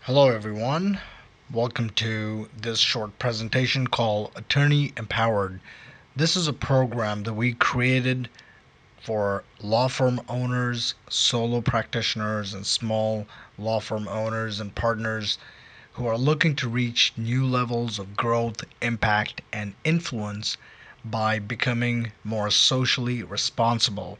Hello, everyone. Welcome to this short presentation called Attorney Empowered. This is a program that we created for law firm owners, solo practitioners, and small law firm owners and partners who are looking to reach new levels of growth, impact, and influence by becoming more socially responsible.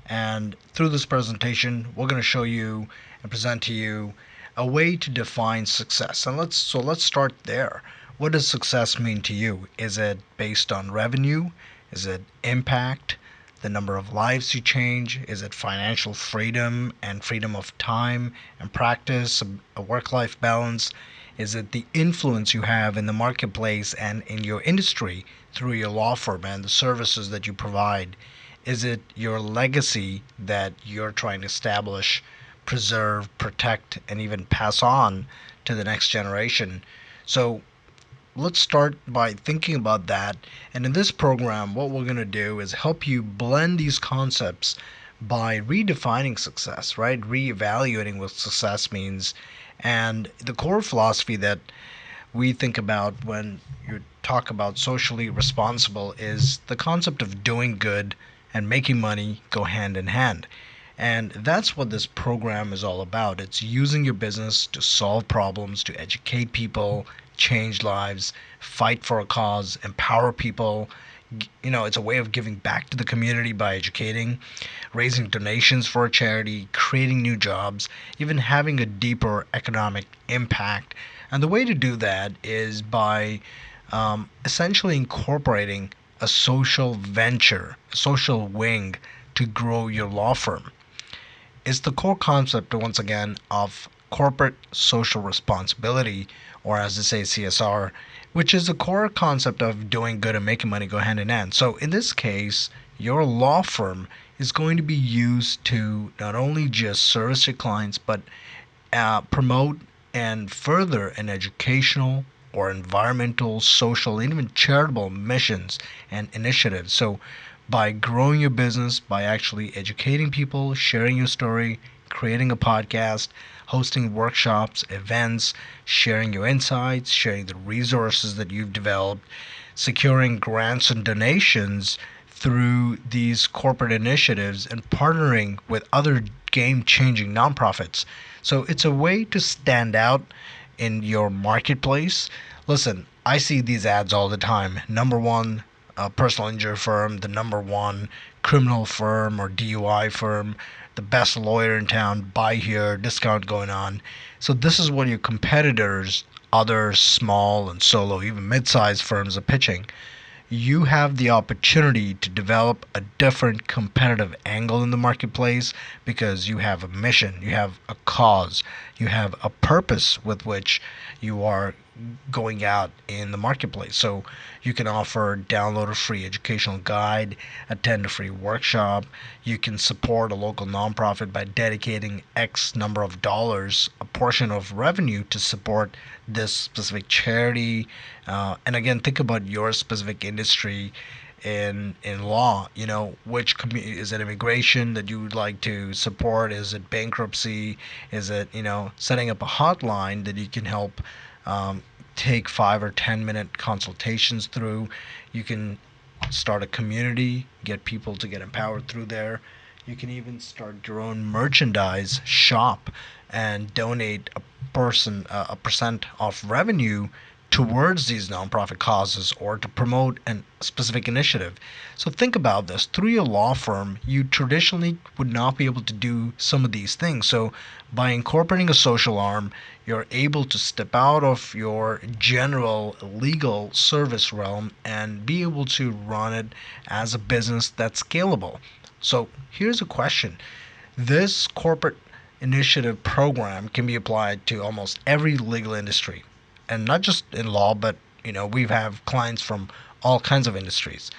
And through this presentation, we're going to show you and present to you a way to define success. And let's start there. What does success mean to you? Is it based on revenue? Is it impact? The number of lives you change? Is it financial freedom and freedom of time and practice, a work life balance? Is it the influence you have in the marketplace and in your industry through your law firm and the services that you provide? Is it your legacy that you're trying to establish, preserve, protect, and even pass on to the next generation? So let's start by thinking about that. And in this program, what we're going to do is help you blend these concepts by redefining success, right? Reevaluating what success means. And the core philosophy that we think about when you talk about socially responsible is the concept of doing good and making money go hand in hand. And that's what this program is all about. It's using your business to solve problems, to educate people, change lives, fight for a cause, empower people. It's a way of giving back to the community by educating, raising donations for a charity, creating new jobs, even having a deeper economic impact. And the way to do that is by essentially incorporating a social venture, a social wing to grow your law firm. It's the core concept, once again, of corporate social responsibility, or as they say, CSR, which is the core concept of doing good and making money go hand in hand. So in this case, your law firm is going to be used to not only just service your clients, but promote and further an educational or environmental, social, and even charitable missions and initiatives. So, by growing your business, by actually educating people, sharing your story, creating a podcast, hosting workshops, events, sharing your insights, sharing the resources that you've developed, securing grants and donations through these corporate initiatives, and partnering with other game changing nonprofits. So it's a way to stand out in your marketplace. Listen, I see these ads all the time. Number one personal injury firm, the number one criminal firm or DUI firm, the best lawyer in town, buy here, discount going on. So this is what your competitors, other small and solo, even mid-sized firms are pitching. You have the opportunity to develop a different competitive angle in the marketplace because you have a mission, you have a cause, you have a purpose with which you are going out in the marketplace. So you can offer download a free educational guide, attend a free workshop. You can support a local nonprofit by dedicating X number of dollars, a portion of revenue, to support this specific charity. And again, think about your specific industry in law. Which is it? Immigration that you would like to support? Is it bankruptcy? Is it setting up a hotline that you can help um, take 5 or 10 minute consultations through? You can start a community, get people to get empowered through there. You can even start your own merchandise shop and donate a percent of revenue towards these nonprofit causes or to promote a specific initiative. So think about this. Through your law firm, you traditionally would not be able to do some of these things. So by incorporating a social arm, you're able to step out of your general legal service realm and be able to run it as a business that's scalable. So here's a question. This corporate initiative program can be applied to almost every legal industry, and not just in law, but we have clients from all kinds of industries.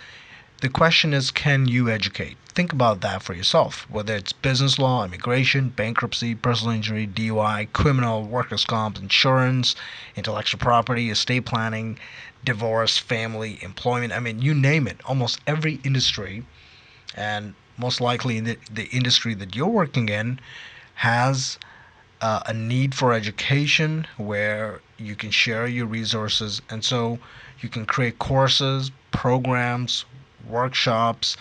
The question is, can you educate? Think about that for yourself, whether it's business law, immigration, bankruptcy, personal injury, DUI, criminal, workers' comp, insurance, intellectual property, estate planning, divorce, family, employment. I mean, you name it. Almost every industry, and most likely in the industry that you're working in, has a need for education where you can share your resources. And so you can create courses, programs, workshops,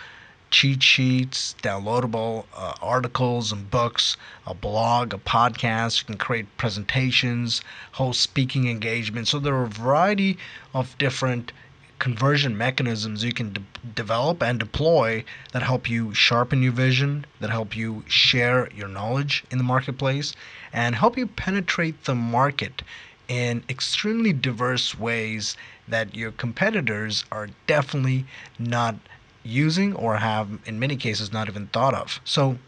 cheat sheets, downloadable articles and books, a blog, a podcast. You can create presentations, host speaking engagements. So there are a variety of different conversion mechanisms you can develop and deploy that help you sharpen your vision, that help you share your knowledge in the marketplace, and help you penetrate the market in extremely diverse ways that your competitors are definitely not using or have, in many cases, not even thought of. So,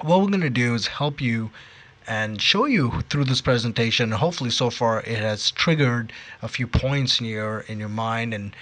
what we're going to do is help you and show you through this presentation. Hopefully, so far it has triggered a few points in your mind, and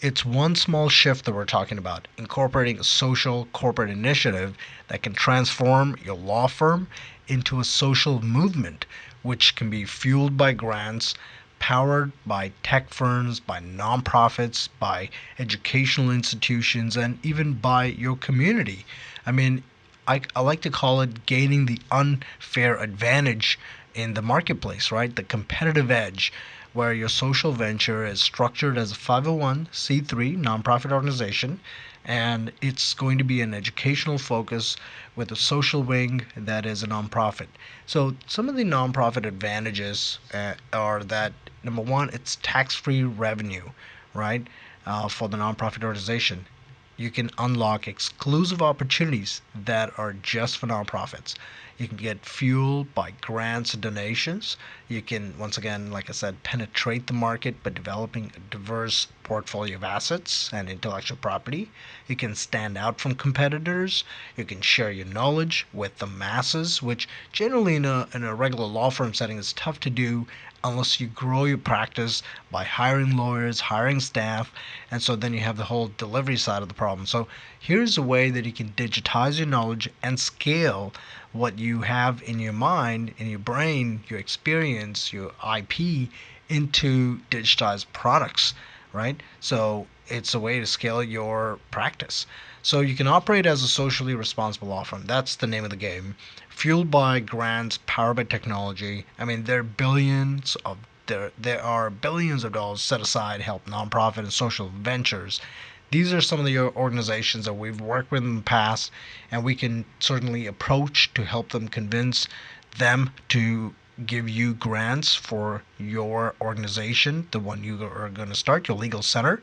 it's one small shift that we're talking about: incorporating a social corporate initiative that can transform your law firm into a social movement, which can be fueled by grants, powered by tech firms, by nonprofits, by educational institutions, and even by your community. I mean, I like to call it gaining the unfair advantage in the marketplace, right? The competitive edge, where your social venture is structured as a 501c3 nonprofit organization, and it's going to be an educational focus with a social wing that is a nonprofit. So, some of the nonprofit advantages are that number one, it's tax free revenue, right, for the nonprofit organization. You can unlock exclusive opportunities that are just for nonprofits. You can get fueled by grants and donations. You can, once again, like I said, penetrate the market by developing a diverse portfolio of assets and intellectual property. You can stand out from competitors. You can share your knowledge with the masses, which generally in a regular law firm setting is tough to do unless you grow your practice by hiring lawyers, hiring staff, and so then you have the whole delivery side of the problem. So here's a way that you can digitize your knowledge and scale what you have in your mind, in your brain, your experience, your IP into digitized products, right? So it's a way to scale your practice. So you can operate as a socially responsible law firm. That's the name of the game. Fueled by grants, powered by technology. I mean, there are billions of dollars set aside to help nonprofit and social ventures. These are some of the organizations that we've worked with in the past, and we can certainly approach to help them convince them to give you grants for your organization, the one you are going to start, your legal center.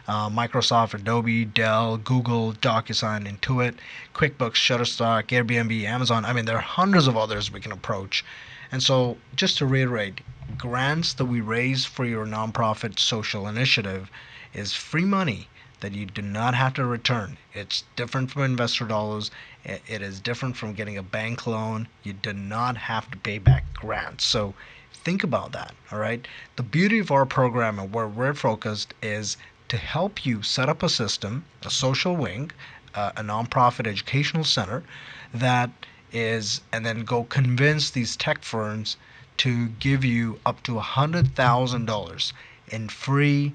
Microsoft, Adobe, Dell, Google, DocuSign, Intuit, QuickBooks, Shutterstock, Airbnb, Amazon. I mean, there are hundreds of others we can approach. And so, just to reiterate, grants that we raise for your nonprofit social initiative is free money that you do not have to return. It's different from investor dollars. It is different from getting a bank loan. You do not have to pay back grants. So think about that, all right? The beauty of our program and where we're focused is to help you set up a system, a social wing, a nonprofit educational center that is, and then go convince these tech firms to give you up to $100,000 in free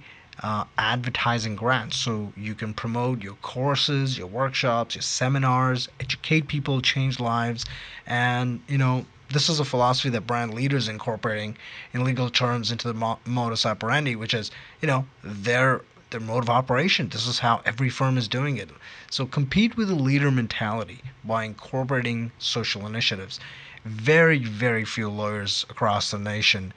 advertising grants so you can promote your courses, your workshops, your seminars, educate people, change lives. And this is a philosophy that brand leaders incorporating in legal terms into the modus operandi, which is their mode of operation. This is how every firm is doing it. So compete with a leader mentality by incorporating social initiatives. Very, very few lawyers across the nation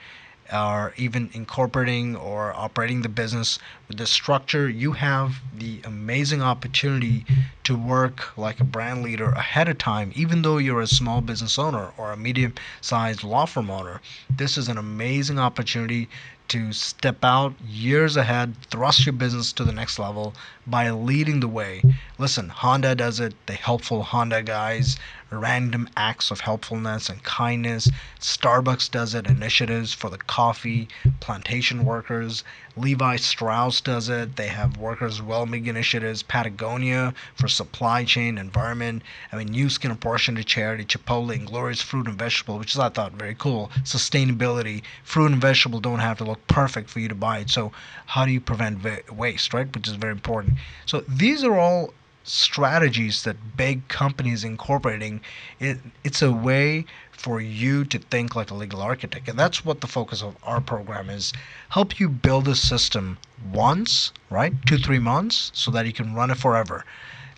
are even incorporating or operating the business with this structure. You have the amazing opportunity to work like a brand leader ahead of time, even though you're a small business owner or a medium-sized law firm owner. This is an amazing opportunity to step out years ahead, thrust your business to the next level by leading the way. Listen, Honda does it, the helpful Honda guys, random acts of helpfulness and kindness. Starbucks does it, initiatives for the coffee plantation workers. Levi Strauss does it. They have workers' well-being initiatives. Patagonia for supply chain, environment. I mean, Nu Skin Abortion to charity. Chipotle, Inglorious Fruit and Vegetable, which is, I thought, very cool. Sustainability. Fruit and vegetable don't have to look perfect for you to buy it. So how do you prevent waste, right? Which is very important. So these are all strategies that big companies incorporating. It's a way for you to think like a legal architect, and that's what the focus of our program is: help you build a system once, right, 2 3 months, so that you can run it forever.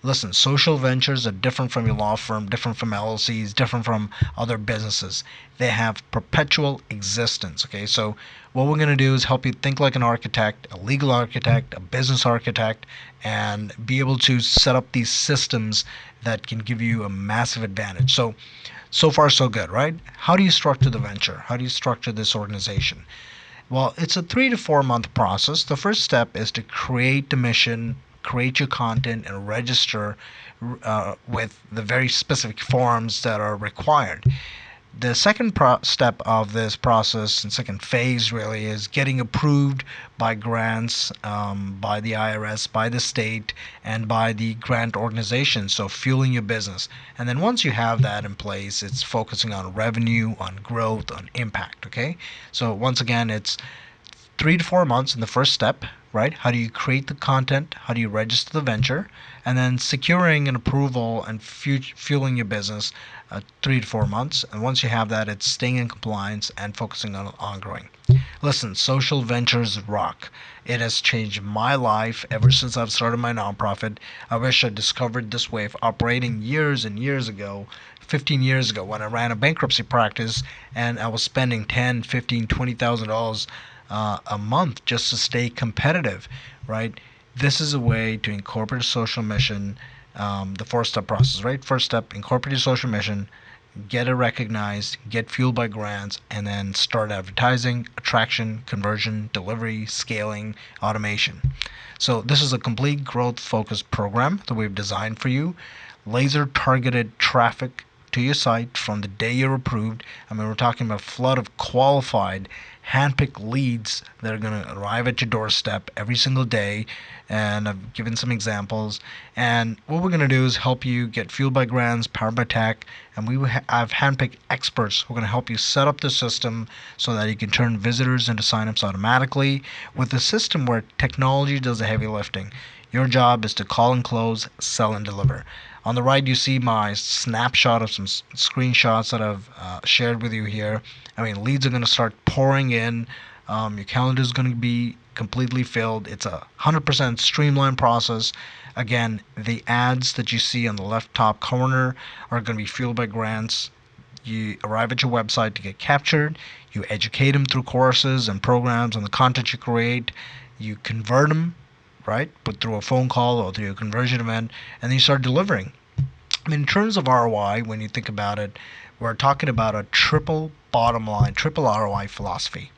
Listen, social ventures are different from your law firm, different from LLCs, different from other businesses. They have perpetual existence. Okay, so what we're going to do is help you think like an architect, a legal architect, a business architect, and be able to set up these systems that can give you a massive advantage. So far, so good, right? How do you structure the venture? How do you structure this organization? Well, it's a 3 to 4 month process. The first step is to create the mission, create your content, and register with the very specific forms that are required. The second step of this process, and second phase really, is getting approved by grants, by the IRS, by the state, and by the grant organization. So fueling your business. And then once you have that in place, it's focusing on revenue, on growth, on impact. Okay. So once again, it's 3 to 4 months in the first step, right? How do you create the content? How do you register the venture? And then securing an approval and fueling your business, 3 to 4 months. And once you have that, it's staying in compliance and focusing on growing. Listen, social ventures rock. It has changed my life ever since I've started my nonprofit. I wish I discovered this way of operating years and years ago, 15 years ago, when I ran a bankruptcy practice and I was spending 10, 15, $20,000 a month just to stay competitive, right? This is a way to incorporate a social mission, the 4 step process, right? First step, incorporate your social mission, get it recognized, get fueled by grants, and then start advertising, attraction, conversion, delivery, scaling, automation. So this is a complete growth focused program that we've designed for you. Laser targeted traffic to your site from the day you're approved. I mean, we're talking about a flood of qualified, handpicked leads that are going to arrive at your doorstep every single day. And I've given some examples. And what we're going to do is help you get fueled by grants, powered by tech, and we have handpicked experts who are going to help you set up the system so that you can turn visitors into signups automatically with a system where technology does the heavy lifting. Your job is to call and close, sell and deliver. On the right, you see my snapshot of some screenshots that I've shared with you here. I mean, leads are going to start pouring in. Your calendar is going to be completely filled. It's a 100% streamlined process. Again, the ads that you see on the left top corner are going to be fueled by grants. You arrive at your website to get captured. You educate them through courses and programs on the content you create. You convert them, right? But through a phone call or through a conversion event, and then you start delivering. I mean, in terms of ROI, when you think about it, we're talking about a triple bottom line, triple ROI philosophy.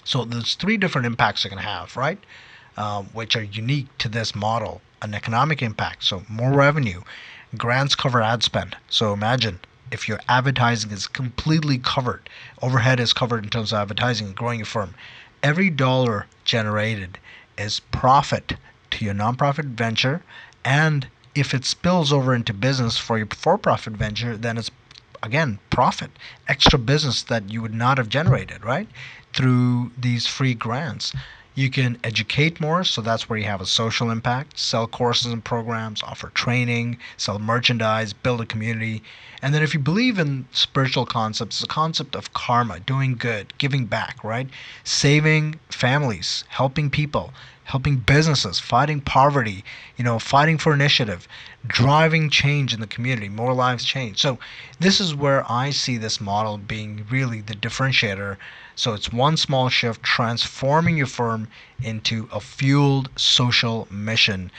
So there's 3 different impacts you're going to have, right? Which are unique to this model. An economic impact, so more revenue. Grants cover ad spend. So imagine if your advertising is completely covered, overhead is covered in terms of advertising and growing your firm. Every dollar generated is profit to your nonprofit venture, and if it spills over into business for your for-profit venture, then it's again profit, extra business that you would not have generated, right, through these free grants. You can educate more, so that's where you have a social impact, sell courses and programs, offer training, sell merchandise, build a community. And then if you believe in spiritual concepts, the concept of karma, doing good, giving back, right? Saving families, helping people, helping businesses, fighting poverty, fighting for initiative, driving change in the community, more lives change. So this is where I see this model being really the differentiator. So it's one small shift transforming your firm into a fueled social mission.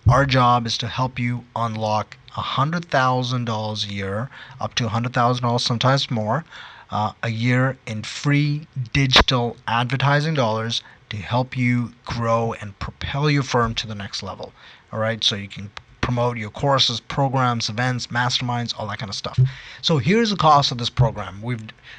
Our job is to help you unlock $100,000 a year, up to $100,000, sometimes more, a year in free digital advertising dollars to help you grow and propel your firm to the next level. All right, so you can promote your courses, programs, events, masterminds, all that kind of stuff. So here's the cost of this program.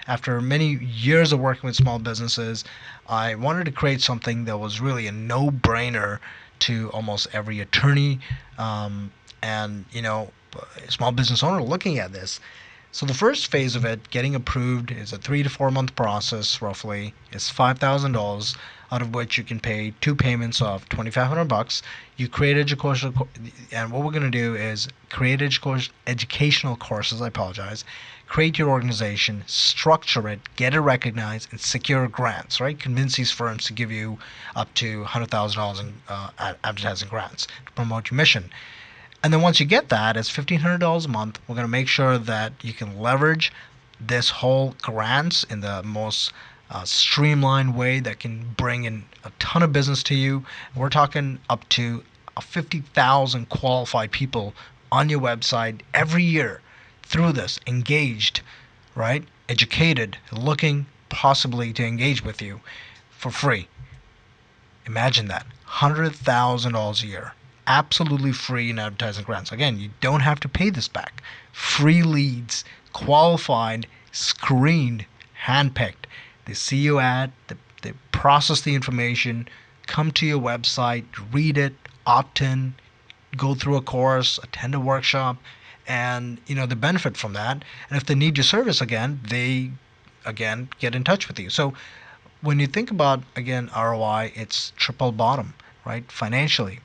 After many years of working with small businesses, I wanted to create something that was really a no-brainer to almost every attorney and small business owner looking at this. So the first phase of it, getting approved, is a 3 to 4 month process. Roughly, is $5,000, out of which you can pay two payments of $2,500. You create educational, and what we're going to do is create educational courses. I apologize. Create your organization, structure it, get it recognized, and secure grants. Right, convince these firms to give you up to $100,000 in advertising grants to promote your mission. And then once you get that, it's $1,500 a month. We're going to make sure that you can leverage this whole grants in the most streamlined way that can bring in a ton of business to you. We're talking up to 50,000 qualified people on your website every year through this, engaged, right? Educated, looking possibly to engage with you for free. Imagine that. $100,000 a year. Absolutely free in advertising grants. Again, you don't have to pay this back. Free leads, qualified, screened, handpicked. They see your ad, they process the information, come to your website, read it, opt in, go through a course, attend a workshop, and they benefit from that. And if they need your service again, they again get in touch with you. So when you think about, again, ROI, it's triple bottom, right? Financially,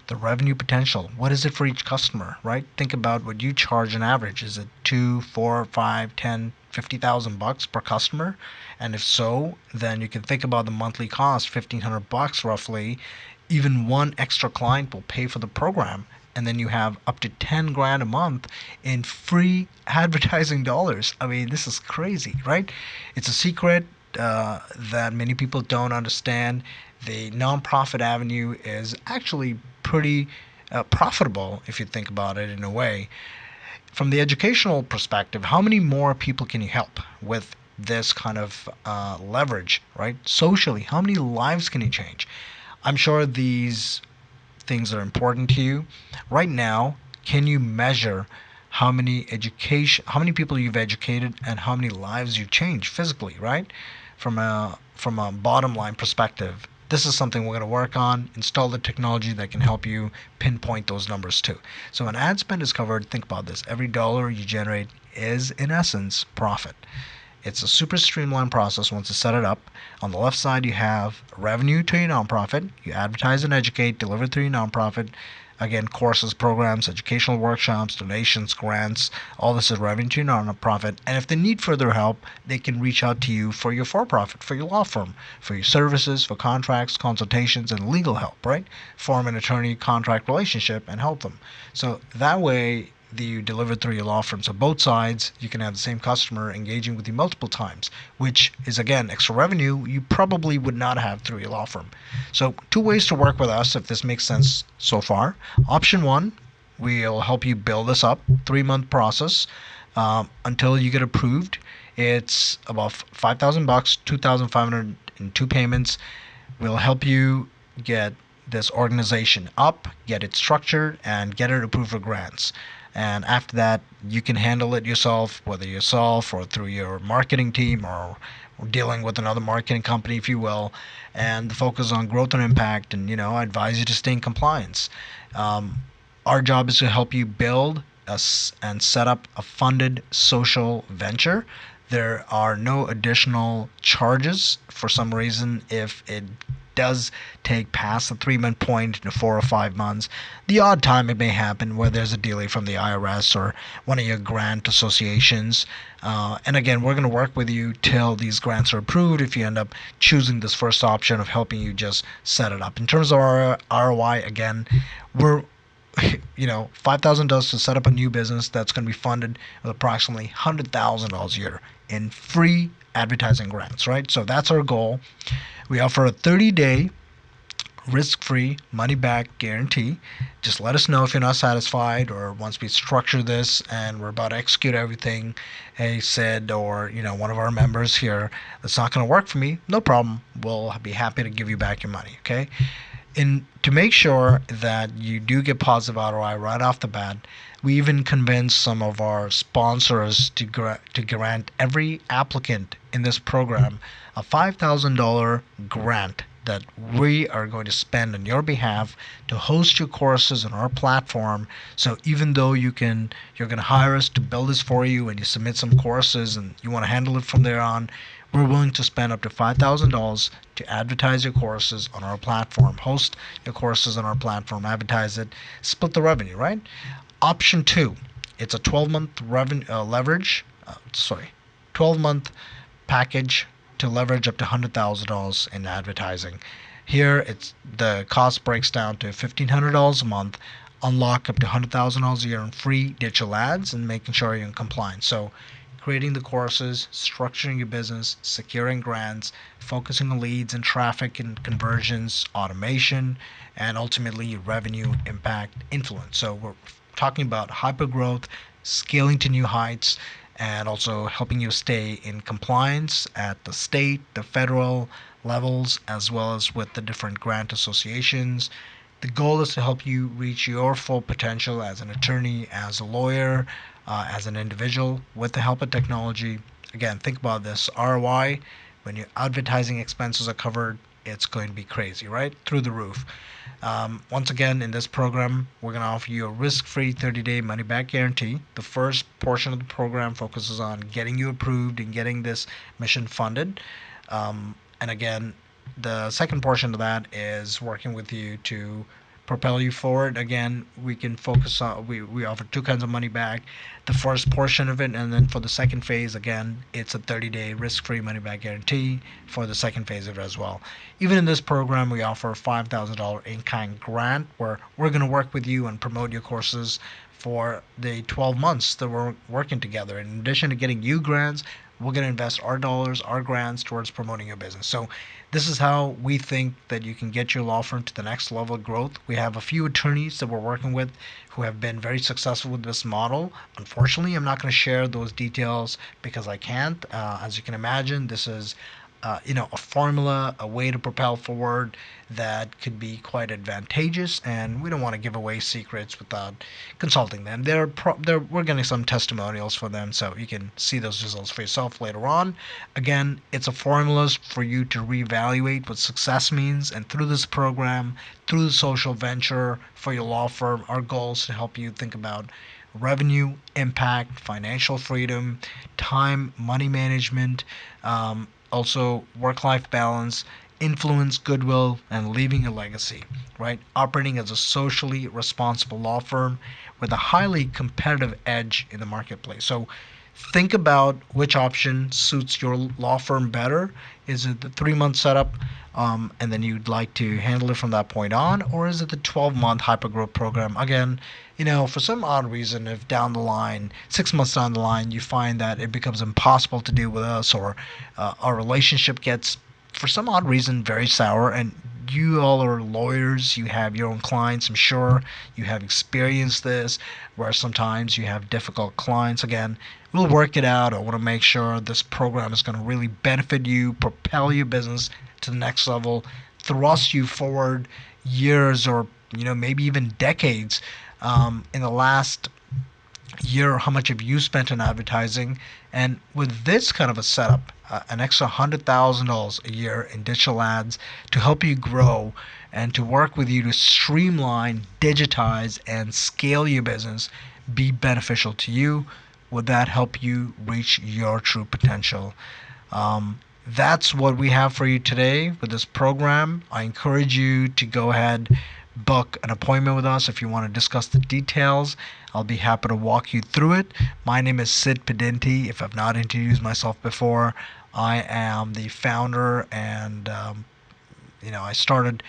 the revenue potential. What is it for each customer, right? Think about what you charge on average. Is it 2, 4, 5, 10, $50,000 per customer? And if so, then you can think about the monthly cost, $1,500 roughly. Even one extra client will pay for the program, and then you have up to 10 grand a month in free advertising dollars. I mean, this is crazy, right? It's a secret that many people don't understand. The nonprofit avenue is actually pretty profitable if you think about it in a way. From the educational perspective, how many more people can you help with this kind of leverage, right? Socially, how many lives can you change? I'm sure these things are important to you. Right now, can you measure how many people you've educated and how many lives you've changed physically, right? From a bottom line perspective, this is something we're going to work on. Install the technology that can help you pinpoint those numbers too. So when ad spend is covered, think about this. Every dollar you generate is, in essence, profit. It's a super streamlined process once you set it up. On the left side, you have revenue to your nonprofit. You advertise and educate, deliver through your nonprofit. Again, courses, programs, educational workshops, donations, grants, all this is revenue to your nonprofit. And if they need further help, they can reach out to you for your for-profit, for your law firm, for your services, for contracts, consultations, and legal help, right? Form an attorney-contract relationship and help them. So that way, you deliver through your law firm. So both sides, you can have the same customer engaging with you multiple times, which is, again, extra revenue you probably would not have through your law firm. So 2 ways to work with us if this makes sense so far. Option 1, we'll help you build this up, 3-month process until you get approved. It's about $5,000, $2,500 in 2 payments. We'll help you get this organization up, get it structured, and get it approved for grants. And after that, you can handle it yourself, whether yourself or through your marketing team or dealing with another marketing company, if you will. And the focus on growth and impact, and I advise you to stay in compliance. Our job is to help you build and set up a funded social venture. There are no additional charges for some reason if it does take past the 3-month point into 4 or 5 months. The odd time it may happen where there's a delay from the IRS or one of your grant associations. And again, we're going to work with you till these grants are approved if you end up choosing this first option of helping you just set it up. In terms of our ROI, again, we're $5,000 to set up a new business that's going to be funded with approximately $100,000 a year in free advertising grants, right? So that's our goal. We offer a 30-day risk-free money-back guarantee. Just let us know if you're not satisfied, or once we structure this and we're about to execute everything, hey, Sid, or one of our members here, that's not going to work for me, no problem. We'll be happy to give you back your money, okay? And to make sure that you do get positive ROI right off the bat, we even convince some of our sponsors to grant every applicant in this program a $5,000 grant that we are going to spend on your behalf to host your courses on our platform. So even though you're going to hire us to build this for you and you submit some courses and you want to handle it from there on, we're willing to spend up to $5,000 to advertise your courses on our platform, host your courses on our platform, advertise it, split the revenue, right? Option two, it's a 12-month 12-month package to leverage up to $100,000 in advertising. Here, it's the cost breaks down to $1,500 a month, unlock up to $100,000 a year in free digital ads, and making sure you're in compliance. So, creating the courses, structuring your business, securing grants, focusing on leads and traffic and conversions, automation, and ultimately revenue impact influence. So, we're talking about hyper growth, scaling to new heights, and also helping you stay in compliance at the state, the federal levels, as well as with the different grant associations. The goal is to help you reach your full potential as an attorney, as a lawyer, as an individual with the help of technology. Again, think about this ROI. When your advertising expenses are covered, it's going to be crazy, right? Through the roof. Once again, in this program, we're going to offer you a risk-free 30-day money-back guarantee. The first portion of the program focuses on getting you approved and getting this mission funded. And again, the second portion of that is working with you to propel you forward. Again, we can focus on, we offer two kinds of money back. The first portion of it, and then for the second phase, again, it's a 30-day risk-free money back guarantee for the second phase of it as well. Even in this program, we offer a $5,000 in-kind grant where we're going to work with you and promote your courses for the 12 months that we're working together. In addition to getting you grants, we're going to invest our dollars, our grants towards promoting your business. So this is how we think that you can get your law firm to the next level of growth. We have a few attorneys that we're working with who have been very successful with this model. Unfortunately, I'm not going to share those details because I can't. As you can imagine, this is a formula, a way to propel forward that could be quite advantageous, and we don't want to give away secrets without consulting them. We're getting some testimonials for them, so you can see those results for yourself later on. Again, it's a formula for you to reevaluate what success means, and through this program, through the social venture for your law firm, our goal is to help you think about revenue, impact, financial freedom, time, money management, also work-life balance, influence, goodwill, and leaving a legacy, right? Operating as a socially responsible law firm with a highly competitive edge in the marketplace. So think about which option suits your law firm better. Is it the 3-month setup, and then you'd like to handle it from that point on, or is it the 12-month hypergrowth program? Again, for some odd reason, if down the line, 6 months down the line, you find that it becomes impossible to deal with us, or our relationship gets, for some odd reason, very sour, and you all are lawyers, you have your own clients, I'm sure you have experienced this, where sometimes you have difficult clients. Again, we'll work it out. I want to make sure this program is going to really benefit you, propel your business to the next level, thrust you forward years or maybe even decades. In the last year, how much have you spent on advertising? And with this kind of a setup, an extra $100,000 a year in digital ads to help you grow and to work with you to streamline, digitize, and scale your business, be beneficial to you. Would that help you reach your true potential? That's what we have for you today with this program. I encourage you to go ahead, book an appointment with us if you want to discuss the details. I'll be happy to walk you through it. My name is Sid Pedinti. If I've not introduced myself before, I am the founder and I started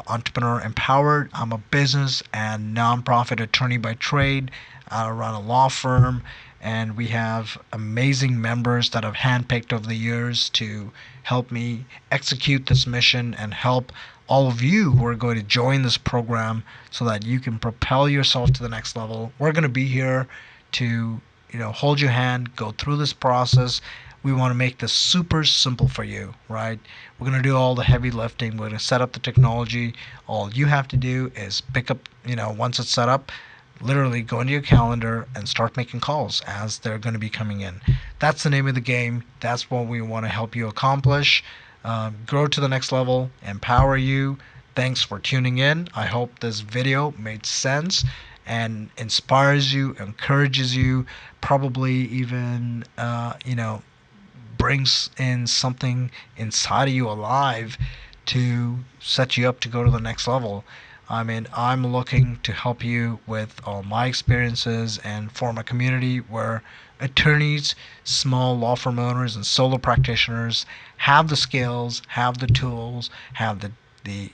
Entrepreneur Empowered. I'm a business and nonprofit attorney by trade. I run a law firm, and we have amazing members that I've handpicked over the years to help me execute this mission and help all of you who are going to join this program so that you can propel yourself to the next level. We're going to be here to hold your hand, go through this process. We want to make this super simple for you, right? We're going to do all the heavy lifting. We're going to set up the technology. All you have to do is pick up, once it's set up, literally go into your calendar and start making calls as they're going to be coming in. That's the name of the game. That's what we want to help you accomplish. grow to the next level, empower you. Thanks for tuning in. I hope this video made sense and inspires you, encourages you, probably even, brings in something inside of you alive to set you up to go to the next level. I mean, I'm looking to help you with all my experiences and form a community where attorneys, small law firm owners, and solo practitioners have the skills, have the tools, have the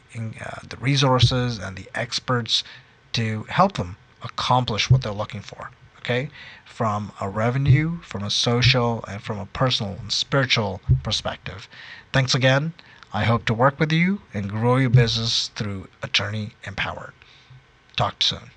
resources and the experts to help them accomplish what they're looking for. Okay, from a revenue, from a social, and from a personal and spiritual perspective. Thanks again. I hope to work with you and grow your business through Attorney Empowered. Talk soon.